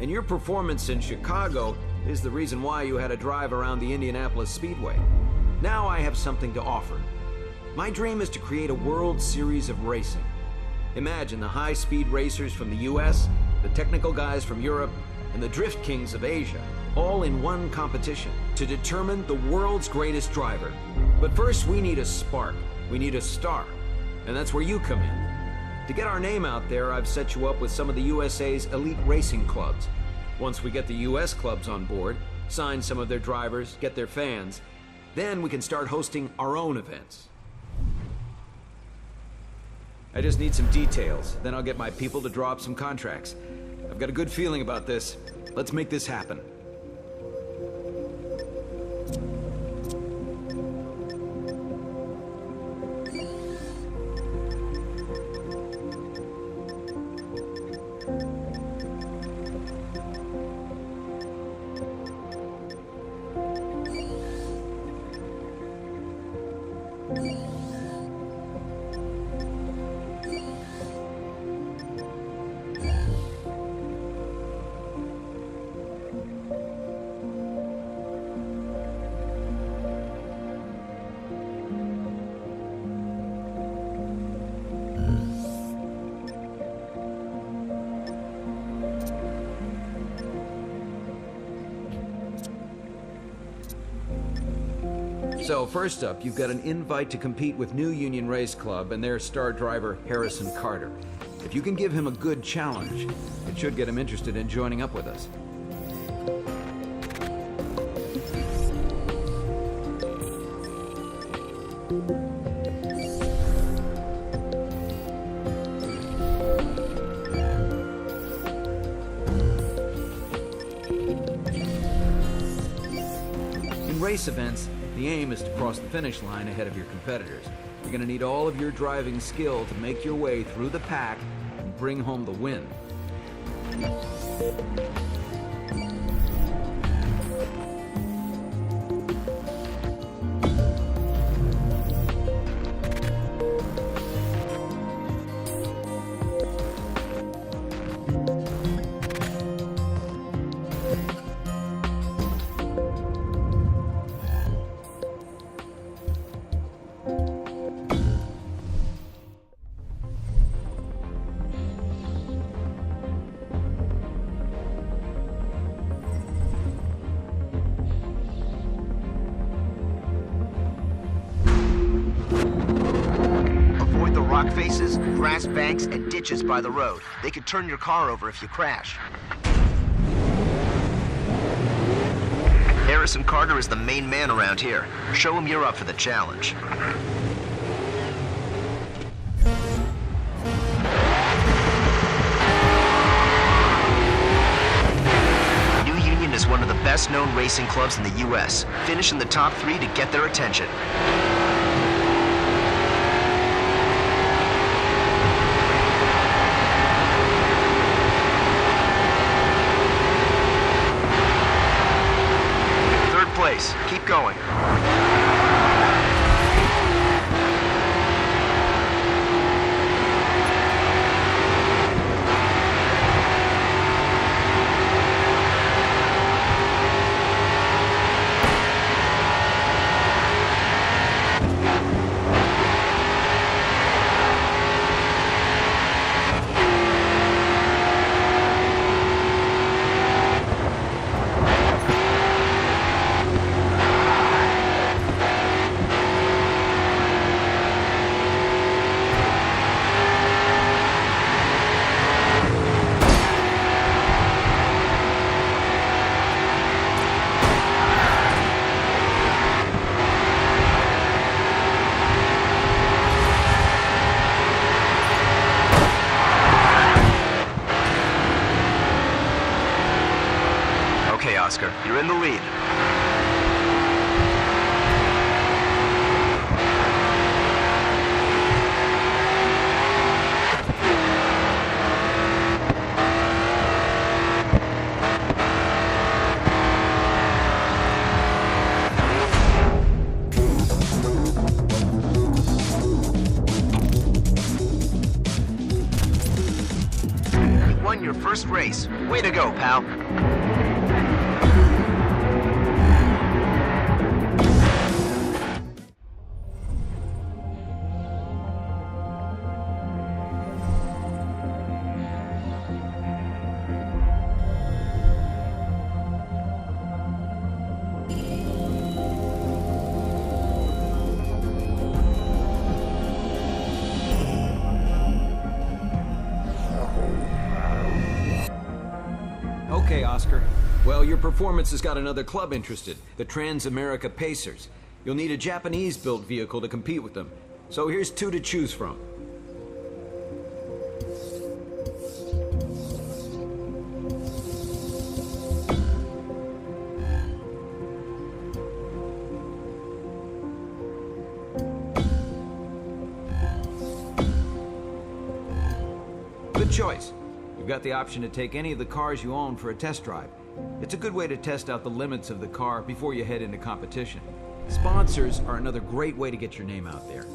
And your performance in Chicago is the reason why you had to drive around the Indianapolis Speedway. Now I have something to offer. My dream is to create a World Series of racing. Imagine the high-speed racers from the US, the technical guys from Europe, and the drift kings of Asia, all in one competition to determine the world's greatest driver. But first, we need a spark. We need a star. And that's where you come in. To get our name out there, I've set you up with some of the USA's elite racing clubs. Once we get the US clubs on board, sign some of their drivers, get their fans, then we can start hosting our own events. I just need some details, then I'll get my people to draw up some contracts. I've got a good feeling about this. Let's make this happen. So first up, you've got an invite to compete with New Union Race Club and their star driver, Harrison Carter. If you can give him a good challenge, it should get him interested in joining up with us. In race events, the aim is to cross the finish line ahead of your competitors. You're going to need all of your driving skill to make your way through the pack and bring home the win. Rock faces, grass banks, and ditches by the road. They could turn your car over if you crash. Harrison Carter is the main man around here. Show him you're up for the challenge. New Union is one of the best-known racing clubs in the U.S. Finish in the top 3 to get their attention. Keep going. Oscar. You're in the lead. You won your first race. Way to go, pal. Okay, Oscar. Well, your performance has got another club interested, the Trans-America Pacers. You'll need a Japanese-built vehicle to compete with them. So here's two to choose from. Good choice. You've got the option to take any of the cars you own for a test drive. It's a good way to test out the limits of the car before you head into competition. Sponsors are another great way to get your name out there.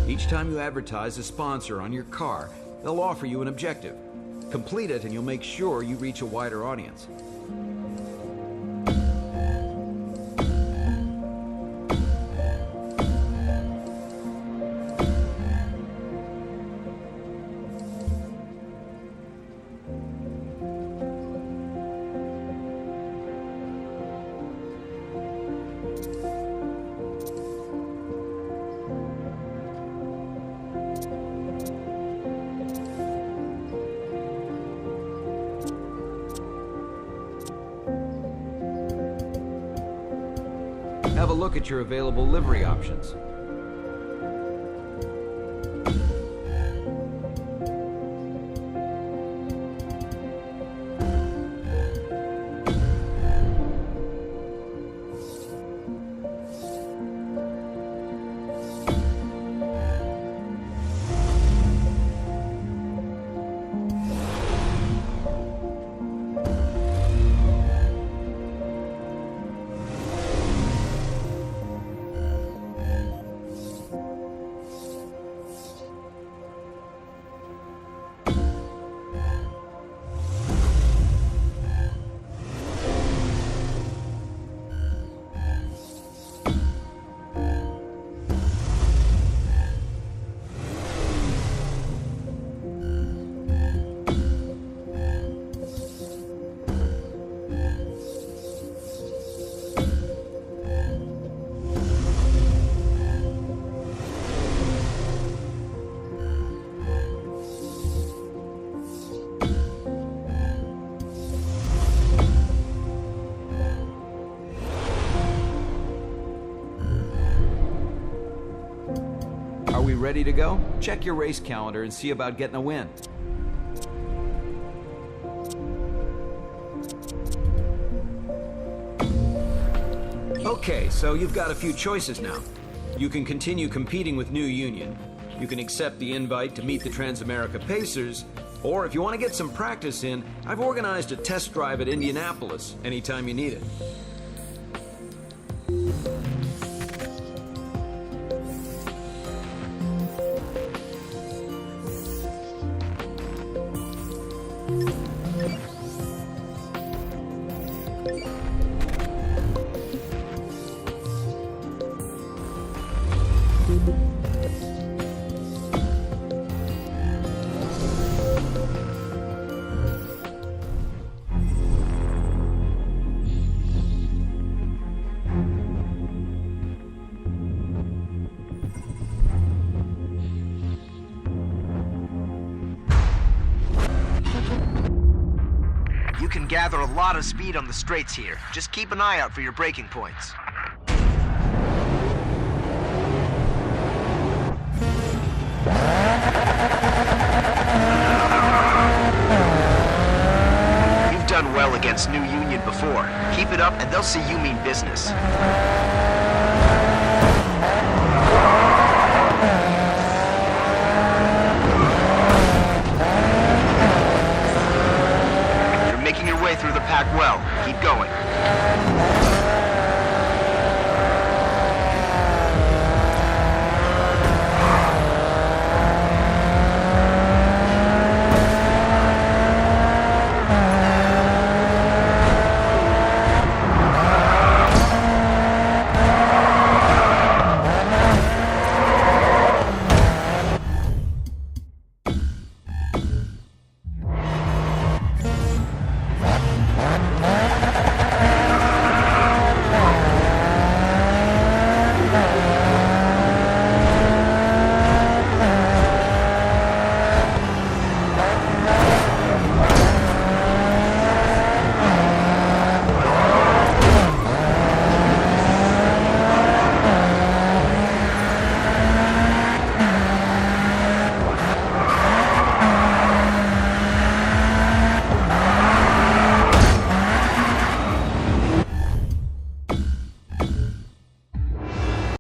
Each time you advertise a sponsor on your car, they'll offer you an objective. Complete it and you'll make sure you reach a wider audience. Have a look at your available livery options. Are we ready to go? Check your race calendar and see about getting a win. Okay, so you've got a few choices now. You can continue competing with New Union. You can accept the invite to meet the Trans-America Pacers. Or if you want to get some practice in, I've organized a test drive at Indianapolis anytime you need it. You can gather a lot of speed on the straights here. Just keep an eye out for your braking points. You've done well against New Union before. Keep it up and they'll see you mean business. You're making your way through the pack well. Keep going.